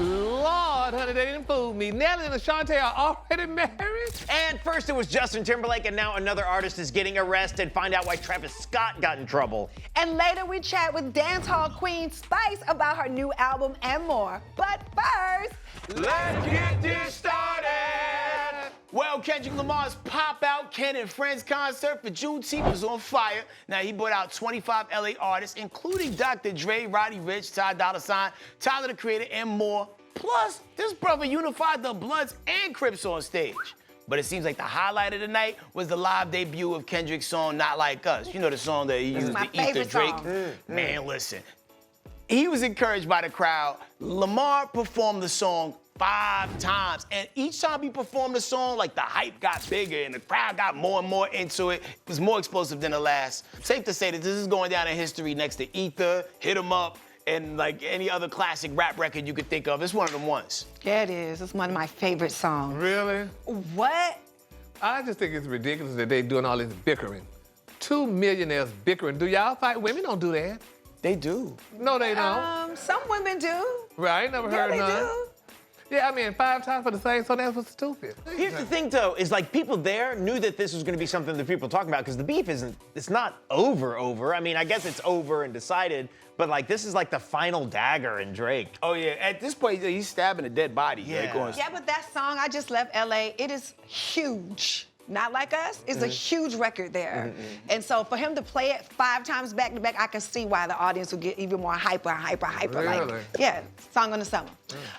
Lord, honey, they didn't fool me. Nelly and Ashanti are already married. And first it was Justin Timberlake, and now another artist is getting arrested. Find out why Travis Scott got in trouble. And later we chat with dancehall queen Spice about her new album and more. But first, let's get this started. Well, Kendrick Lamar's Pop Out Ken and Friends concert for Juneteenth was on fire. Now, he brought out 25 LA artists, including Dr. Dre, Roddy Ricch, Ty Dolla $ign, Tyler, the Creator, and more. Plus, this brother unified the Bloods and Crips on stage. But it seems like the highlight of the night was the live debut of Kendrick's song, Not Like Us. You know the song that he used to eat the Drake? Man, listen. He was encouraged by the crowd. Lamar performed the song 5 times, and each time he performed the song, like the hype got bigger and the crowd got more and more into it. It was more explosive than the last. Safe to say that this is going down in history next to Ether, Hit 'Em Up, and like any other classic rap record you could think of. It's one of them ones. yeah, it is. It's one of my favorite songs. Really? What? I just think it's ridiculous that they doing all this bickering. 2 millionaires bickering. Do y'all fight? Women don't do that. They do. No, they don't. Some women do. Right, I ain't never heard Yeah, they none. do. Yeah, I mean, 5 times for the same song, that was stupid. Here's the thing, though, is like people there knew that this was going to be something that people were talking about because the beef it's not over. I mean, I guess it's over and decided, but like this is like the final dagger in Drake. Oh, yeah. At this point, he's stabbing a dead body. Yeah. Yeah, but that song, I Just Left LA, it is huge. Not Like Us is a huge record there. And so for him to play it 5 times back to back, I can see why the audience would get even more hyper. Really? Like, yeah, song on the summer.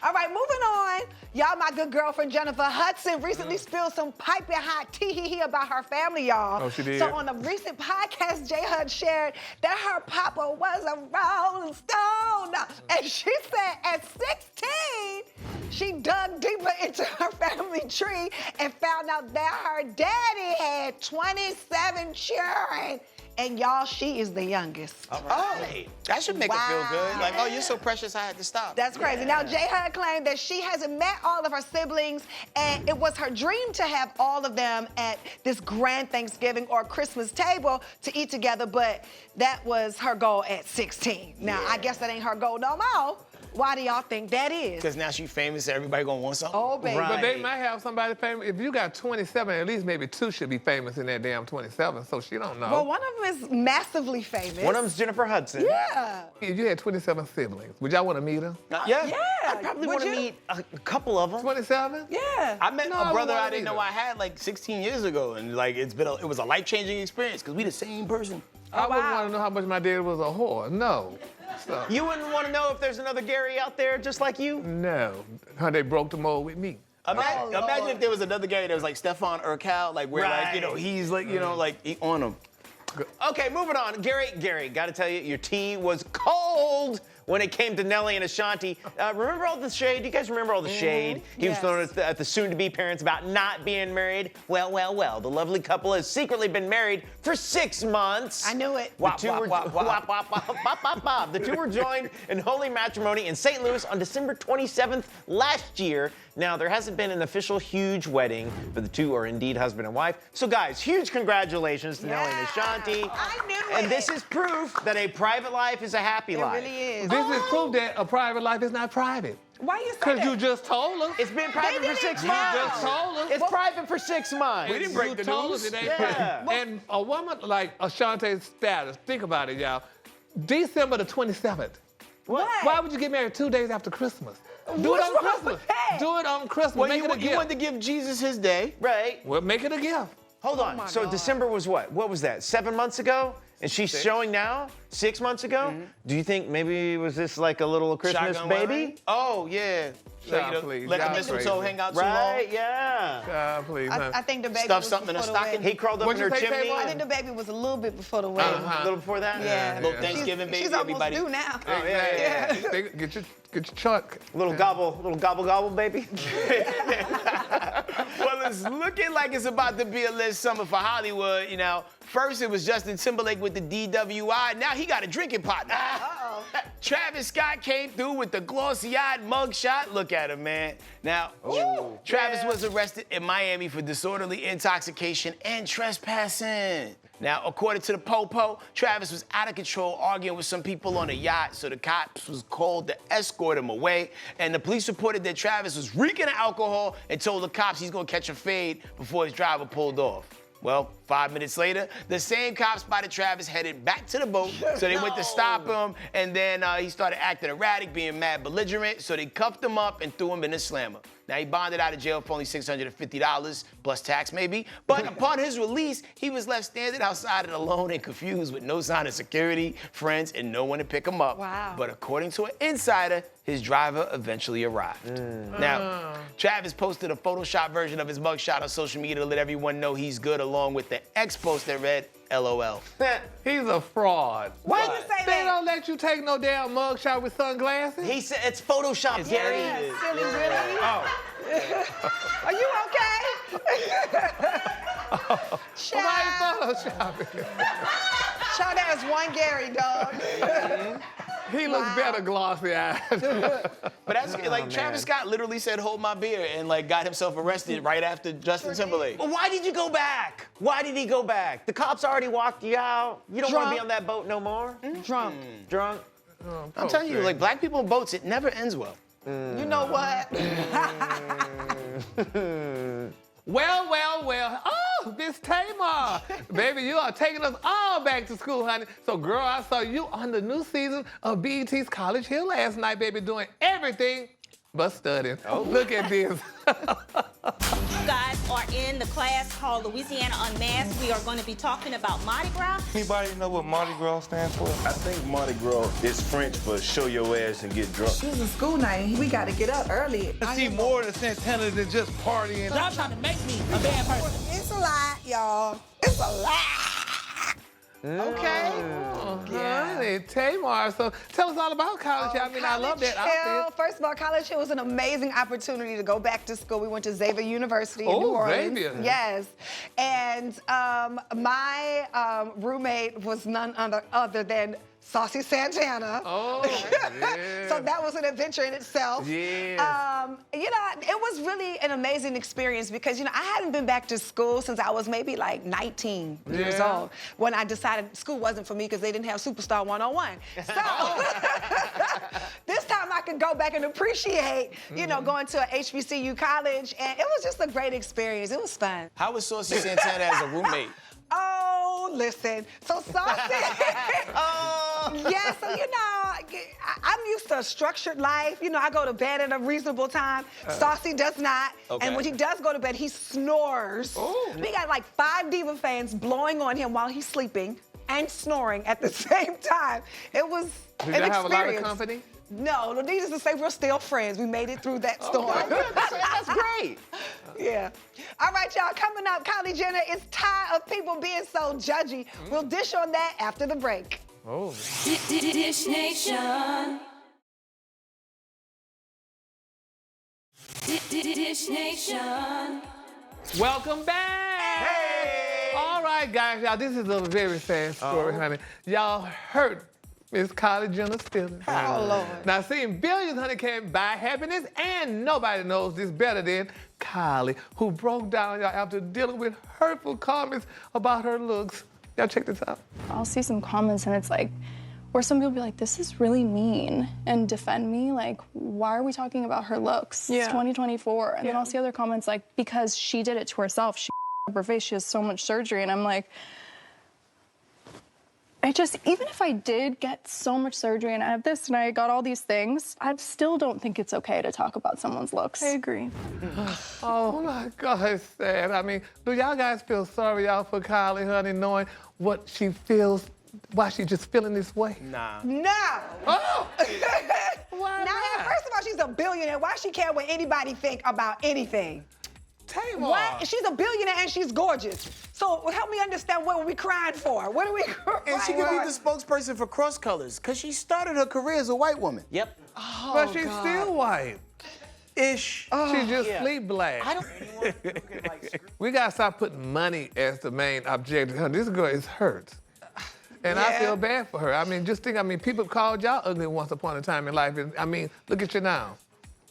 All right, moving on. Y'all, my good girlfriend Jennifer Hudson recently spilled some piping hot tea about her family, y'all. Oh, she did? So on a recent podcast, J Hud shared that her papa was a Rolling Stone. And she said at 16, she dug deeper into her family tree and found out that her daddy had 27 children. And y'all, she is the youngest. Oh, that should make her feel good. Like, oh, you're so precious, I had to stop. That's crazy. Now, J Hud claimed that she hasn't met all of her siblings, and it was her dream to have all of them at this grand Thanksgiving or Christmas table to eat together, but that was her goal at 16. Now, I guess that ain't her goal no more. Why do y'all think that is? Because now she's famous, everybody gonna want something. Oh, baby. But they might have somebody famous. If you got 27, at least maybe 2 should be famous in that damn 27, so she don't know. Well, one of them is massively famous. One of them's Jennifer Hudson. Yeah. If you had 27 siblings, would y'all want to meet her? Yeah. Yeah. I probably Would want to you? meet a couple of them. 27? Yeah. I met No, a I brother wouldn't I didn't know either. I had like 16 years ago, and like it was a life-changing experience because we the same person. I wouldn't wow. want to know how much my dad was a whore. No. So, You wouldn't want to know if there's another Gary out there just like you? no. How they broke the mold with me. Imagine if there was another Gary that was like Stefan Urkel, like where like, you know, Right. he's like, you know, like he on him. Okay, moving on. Gary, gotta tell you, your tea was cold when it came to Nelly and Ashanti. Remember all the shade? Do you guys remember all the shade he was Yes. throwing at the soon-to-be parents about not being married? Well, the lovely couple has secretly been married for 6 months. I knew it. The two were the two were joined in holy matrimony in St. Louis on December 27th last year. Now, there hasn't been an official huge wedding, but the two are indeed husband and wife. So, guys, huge congratulations to Nelly and Ashanti. I knew And it. this is proof that a private life is a happy It life. really is. This is proof that a private life is not private. Why you say Because that? you just told us. It's been private for didn't 6 tell months. You just told us. It's private for 6 months. We didn't break You the told news. us it ain't Yeah. private. And a woman like Ashanti's status, think about it, y'all. December the 27th. What? Why would you get married 2 days after Christmas? Do What's it on wrong Christmas. with that? Do it on Christmas. Well, make you it a gift. wanted to give Jesus his day. Right. Well, make it a gift. Hold on. my So God. December was what? What was that? 7 months ago? And she's showing now? 6 months ago? Do you think maybe was this like a little Christmas Shotgun baby? wedding? Oh, yeah. Child, Like, please. let the Y'all mistletoe crazy. hang out too Right, long. yeah. Please, I think the baby Stuff was something in a before the stocking? wedding. He crawled up What'd in her you say, chimney. Tavon? I think the baby was a little bit before the wedding. A little before that? Yeah. Little Thanksgiving baby, She's almost everybody. due now. Oh, yeah. Get your chunk. Little gobble, baby. Well, it's looking like it's about to be a lit summer for Hollywood, you know. First, it was Justin Timberlake with the DWI. Now he got a drinking partner. Travis Scott came through with the glossy-eyed mugshot. Look at him, man. Now, Travis was arrested in Miami for disorderly intoxication and trespassing. Now, according to the Popo, Travis was out of control arguing with some people on a yacht, so the cops was called to escort him away. And the police reported that Travis was reeking of alcohol and told the cops he's gonna catch a fade before his driver pulled off. Well, 5 minutes later, the same cops spotted Travis headed back to the boat, so they went to stop him, and then he started acting erratic, being mad belligerent, so they cuffed him up and threw him in a slammer. Now, he bonded out of jail for only $650, plus tax maybe, but upon his release, he was left standing outside and alone and confused with no sign of security, friends, and no one to pick him up. Wow. But according to an insider, his driver eventually arrived. Now, Travis posted a Photoshop version of his mugshot on social media to let everyone know he's good, along with the X post that read, LOL. He's a fraud. Why you say They that? don't let you take no damn mugshot with sunglasses. He said it's Photoshop, Gary. Yeah, silly, really? Oh. Are you okay? Why you photoshopping? Child, that is one Gary, dog. He looks better glossy-eyed. But that's like Travis Scott literally said, "Hold my beer," and like got himself arrested right after Justin Timberlake. But why did you go back? Why did he go back? The cops already walked you out. You don't want to be Drunk. on that boat no more? Drunk. Drunk? I'm telling you, like black people in boats, it never ends well. You know what? Well. Oh, Miss Tamar. Baby, you are taking us all back to school, honey. So, girl, I saw you on the new season of BET's College Hill last night, baby, doing everything but studying. Oh. Look at this. You guys are in the class called Louisiana Unmasked. We are going to be talking about Mardi Gras. Anybody know what Mardi Gras stands for? I think Mardi Gras is French for show your ass and get drunk. This is school night. We got to get up early. I see more to Santana than just partying. Y'all trying to make me a bad person. It's a lot, y'all. It's a lot. Okay. Honey, Tamar. So tell us all about college. I mean, I love that College Hill. outfit. First of all, College Hill was an amazing opportunity to go back to school. We went to Xavier University in New Orleans. Xavier. Yes. And my roommate was none other than Saucy Santana. Oh, yeah. So that was an adventure in itself. Yes. You know, it was really an amazing experience because, you know, I hadn't been back to school since I was maybe like 19 years Yeah. old when I decided school wasn't for me because they didn't have Superstar 101. So this time I could go back and appreciate, you know, going to a HBCU college, and it was just a great experience. It was fun. How was Saucy Santana as a roommate? Oh, listen. So Saucy. Yeah, so you know, I'm used to a structured life. You know, I go to bed at a reasonable time. Saucy does not. Okay. And when he does go to bed, he snores. Ooh. We got like 5 diva fans blowing on him while he's sleeping and snoring at the same time. It was Did an you have a lot of experience. company? No, needless to say, we're still friends. We made it through that storm. That's great. Yeah. All right, y'all, coming up, Kylie Jenner is tired of people being so judgy. We'll dish on that after the break. Oh. Dish Nation. Dish Nation. Welcome back. Hey! All right, guys, y'all, this is a very sad story, honey. Y'all heard Miss Kylie Jenner's feelings. Oh, Lord. Now, seeing billions, honey, can't buy happiness, and nobody knows this better than Kylie, who broke down, y'all, after dealing with hurtful comments about her looks. Y'all check this out. I'll see some comments and it's like, where some people be like, this is really mean, and defend me. Like, why are we talking about her looks? Yeah. It's 2024. And then I'll see other comments like, because she did it to herself, she up her face, she has so much surgery. And I'm like, even if I did get so much surgery and I have this and I got all these things, I still don't think it's okay to talk about someone's looks. I agree. Oh my God, it's sad. I mean, do y'all guys feel sorry, y'all, for Kylie, honey, knowing what she feels, why she just feeling this way? Nah. No. Oh! Why Now, not? first of all, she's a billionaire. Why she care what anybody think about anything? Tamar. Why? She's a billionaire and she's gorgeous. So help me understand what we crying for. What are we crying And she could be for? the spokesperson for Cross Colors, because she started her career as a white woman. Yep. But she's still white. Ish. She just sleep black. I don't. We gotta stop putting money as the main objective. Honey, this girl is hurt. And I feel bad for her. I mean, just think, people called y'all ugly once upon a time in life. And, look at you now.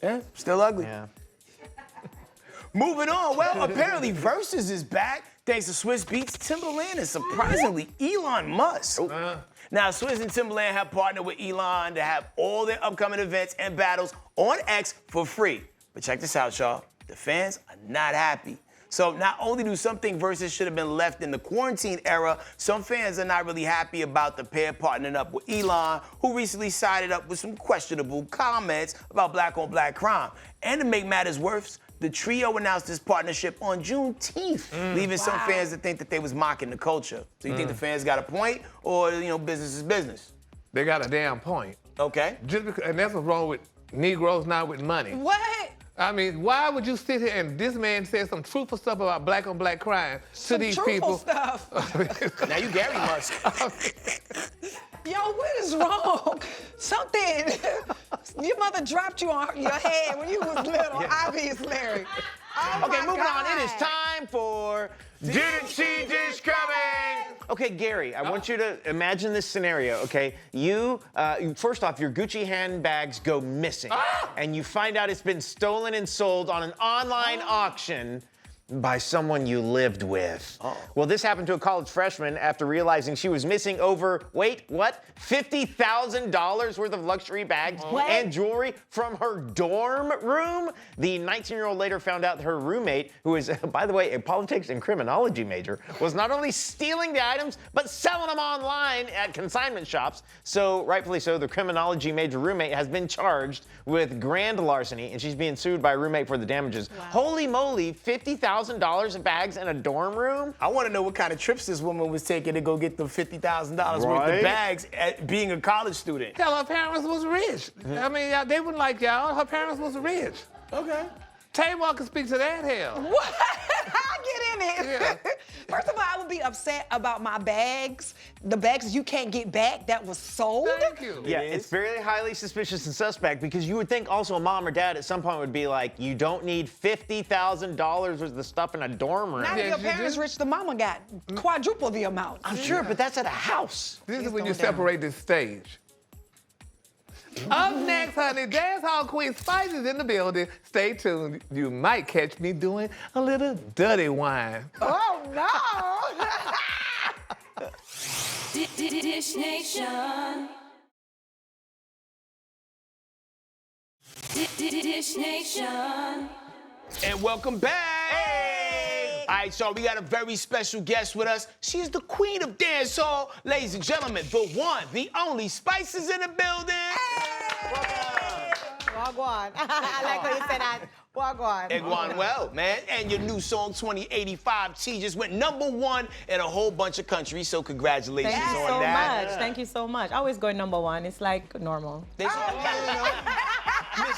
Yeah, still ugly. Yeah. Moving on. Well, apparently Versus is back. thanks to Swiss Beats, Timberland, and surprisingly, Elon Musk. Now, Swizz and Timberland have partnered with Elon to have all their upcoming events and battles on X for free. But check this out, y'all. The fans are not happy. So not only do some think Versus should have been left in the quarantine era, some fans are not really happy about the pair partnering up with Elon, who recently sided up with some questionable comments about black-on-black crime. And to make matters worse, the trio announced this partnership on Juneteenth, leaving some fans to think that they was mocking the culture. So you think the fans got a point, or business is business? They got a damn point. Okay. Just because, and that's what's wrong with Negroes now with money. What? I mean, why would you sit here and this man said some truthful stuff about black-on-black crime to these people? Stuff. Now you Gary Musk. Yo, what is wrong? Something. Your mother dropped you on your head when you was little, obviously. Oh Okay, my moving on. It is God. time for Didn't See This Coming? Okay, Gary, I want you to imagine this scenario, okay? First off, your Gucci handbags go missing, and you find out it's been stolen and sold on an online auction by someone you lived with. Well, this happened to a college freshman after realizing she was missing over, wait, what? $50,000 worth of luxury bags and jewelry from her dorm room. The 19-year-old later found out that her roommate, who is, by the way, a politics and criminology major, was not only stealing the items, but selling them online at consignment shops. So, rightfully so, the criminology major roommate has been charged with grand larceny, and she's being sued by a roommate for the damages. Holy moly, $50,000 in bags in a dorm room? I want to know what kind of trips this woman was taking to go get the $50,000 worth of bags at being a college student. Hell, her parents was rich. I mean, they wouldn't like y'all. Her parents was rich. Okay. Tamar can speak to that, hell. What? I'll get in it. Yeah. First of all, I would be upset about my bags, the bags you can't get back that was sold. Thank you. Yeah, it's very highly suspicious and suspect because you would think also a mom or dad at some point would be like, you don't need $50,000 worth of stuff in a dorm room. Now that your parents rich, the mama got quadruple the amount. I'm sure, but that's at a house. This is when you separate this stage. Up next, honey, Dancehall Queen Spice is in the building. Stay tuned. You might catch me doing a little dirty wine. Oh, no. Dish Nation. Dish Nation. And welcome back. All right, so we got a very special guest with us. She's the Queen of Dancehall. Ladies and gentlemen, the one, the only, Spice is in the building. Wagwan. I like how you said that. Wagwan. It going well, man. And your new song, 2085 T, just went #1 in a whole bunch of countries, so congratulations Thank you on so that. much. Thank you so much. Always going #1. It's like normal. Miss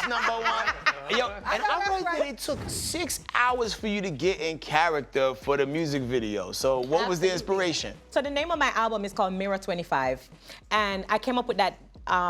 #1. Yo, and I read that it took 6 hours for you to get in character for the music video. So what was the inspiration? So the name of my album is called Mirror 25. And I came up with that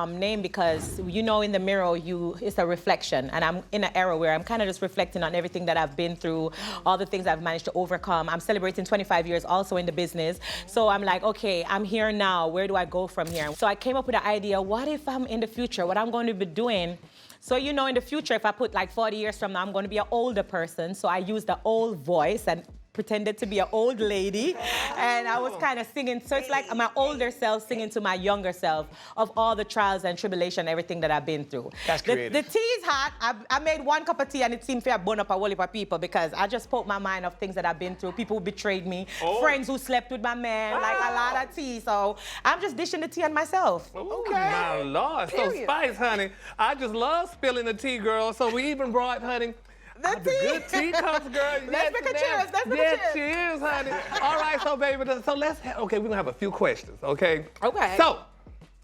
name because, in the mirror, it's a reflection. And I'm in an era where I'm kind of just reflecting on everything that I've been through, all the things I've managed to overcome. I'm celebrating 25 years also in the business. So I'm like, okay, I'm here now. Where do I go from here? So I came up with the idea, what if I'm in the future? What I'm going to be doing? So, in the future, if I put like 40 years from now, I'm going to be an older person. So I used the old voice and pretended to be an old lady, and I was kind of singing. So it's like my older self singing to my younger self of all the trials and tribulation, everything that I've been through. That's creative. The tea is hot. I made one cup of tea, and it seemed fair burn up a whole heap of people because I just spoke my mind of things that I've been through. People who betrayed me, friends who slept with my man, like a lot of tea. So I'm just dishing the tea on myself. Okay. My Lord. So Spice, honey, I just love spilling the tea, girl. So we even brought, honey, the good tea cups, girl. Let's make a cheers. Let's make a cheers. Cheers, honey. All right, so baby, so we're gonna have a few questions, okay? Okay. So,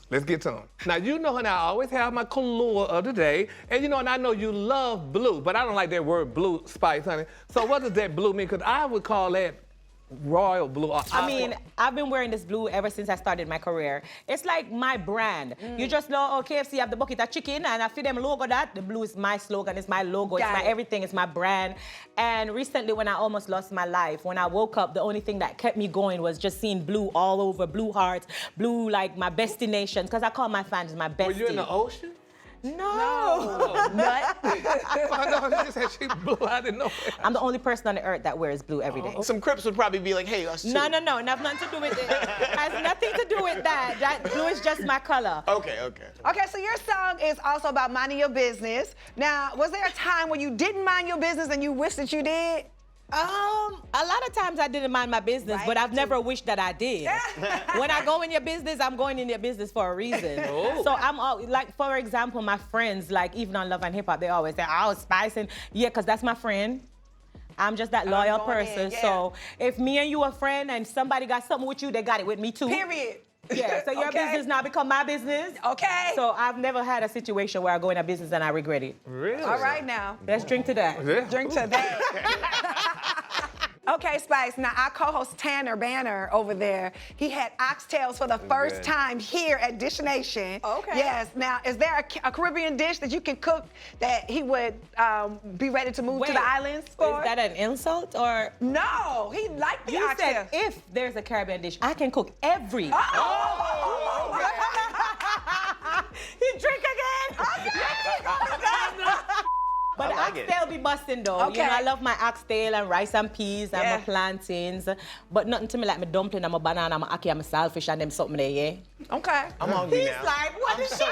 let's get to them. Now, honey, I always have my color of the day, and and I know you love blue, but I don't like that word blue, Spice, honey. So what does that blue mean? Because I would call that royal blue. I mean, I've been wearing this blue ever since I started my career. It's like my brand. You just know, KFC have the bucket of chicken, and I feed them logo that. The blue is my slogan, it's my logo, it's my everything, it's my brand. And recently, when I almost lost my life, when I woke up, the only thing that kept me going was just seeing blue all over, blue hearts, blue like my destination, because I call my fans my bestie. Were you in the ocean? No. Nut. Oh, no, she said she blue. I didn't know. I'm the only person on the earth that wears blue every day. Some Crips would probably be like, hey, us too. No, it has nothing to do with it. Has nothing to do with that. That blue is just my color. Okay. Okay, so your song is also about minding your business. Now, was there a time when you didn't mind your business and you wish that you did? A lot of times I didn't mind my business, Right. but I've never wished that I did. When I go in your business, I'm going in your business for a reason. Oh. So I'm all, like, for example, my friends, like even on Love and Hip Hop, they always say, "Oh, Spice," and yeah, cause that's my friend. I'm just that loyal going in, person. yeah. So if me and you are friend and somebody got something with you, they got it with me too. Period. Yeah, so your Okay. business now become my business. Okay. So I've never had a situation where I go in a business and I regret it. Really? All right now. Let's drink to that. Yeah. Drink to that. Okay, Spice. Now, our co-host Tanner Banner over there, he had oxtails for the first time here at Dish Nation. Okay. Yes. Now, is there a Caribbean dish that you can cook that he would be ready to move to the islands for? Is that an insult or? No, he liked the You oxtail. said if there's a Caribbean dish, I can cook every. Oh! He drink again. But I like it. oxtail be busting though. Okay. You know, I love my oxtail and rice and peas and Yeah. my plantains. But nothing to me like my dumpling and my banana and my ackee and my saltfish and them something there, yeah? Okay. I'm hungry He's now. like, what did she say?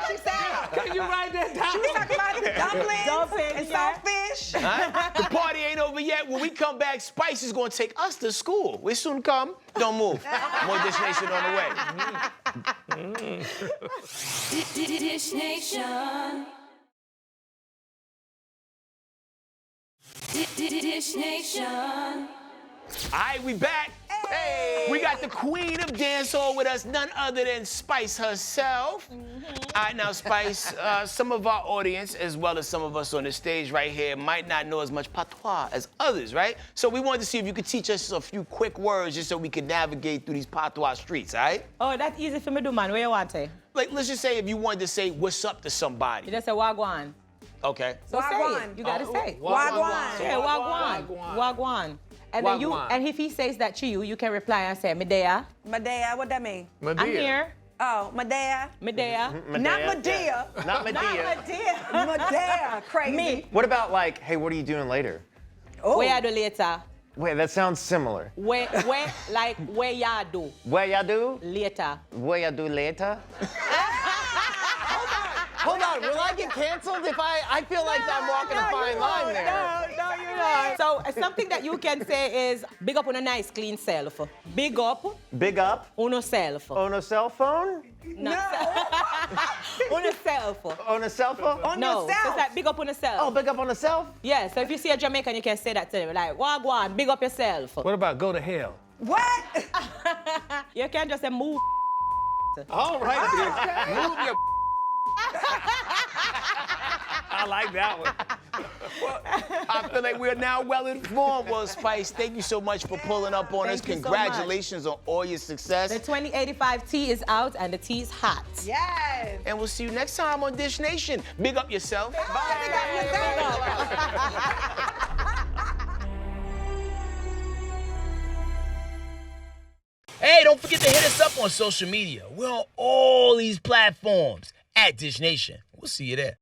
She said. Can you write that down? She was talking about dumplings Dumplings, and yeah. saltfish. The party ain't over yet. When we come back, Spice is gonna take us to school. We soon come. Don't move. More Dish Nation on the way. Dish Nation. Dish Nation. All right, we back. Hey. We got the Queen of Dancehall with us, none other than Spice herself. All right, now, Spice, some of our audience, as well as some of us on the stage right here, might not know as much patois as others, right? So we wanted to see if you could teach us a few quick words just so we could navigate through these patois streets, all right? Oh, that's easy for me to do, man. What you want to say? Like, let's just say if you wanted to say what's up to somebody. You just say wagwan. Okay. So say Wagwan. it. You gotta say. Wagwan. Yeah, wagwan. Wagwan. And then Wagwan. and if he says that to you, you can reply and say, Medea, Medea, what that mean? I'm here. Oh, Medea. Medea. Not Medea. Not Medea. Medea. Crazy. Me. What about like, hey, what are you doing later? Where you do later? Wait, that sounds similar. Where ya do Where y'all do? later? Where y'all do later? Hold on, will I get canceled if I feel like I'm walking a fine line there? No, you're not. So something that you can say is big up on a nice clean self. Big up Big up on yourself. on a cell phone? No. On yourself. On a cell phone? On No, yourself. it's like big up on yourself. Oh, big up on a self? Yeah, so if you see a Jamaican, you can say that to them. Like, wagwan, big up yourself. What about go to hell? What? You can't just say move. All right, bitch. Move your. I like that one. Well, I feel like we're now well informed. Well, Spice, thank you so much for pulling up on us. Thank you so Congratulations on all your success. The 2085 tea is out and the tea is hot. Yes. And we'll see you next time on Dish Nation. Big up yourself. Hey, don't forget to hit us up on social media. We're on all these platforms at Dish Nation. We'll see you there.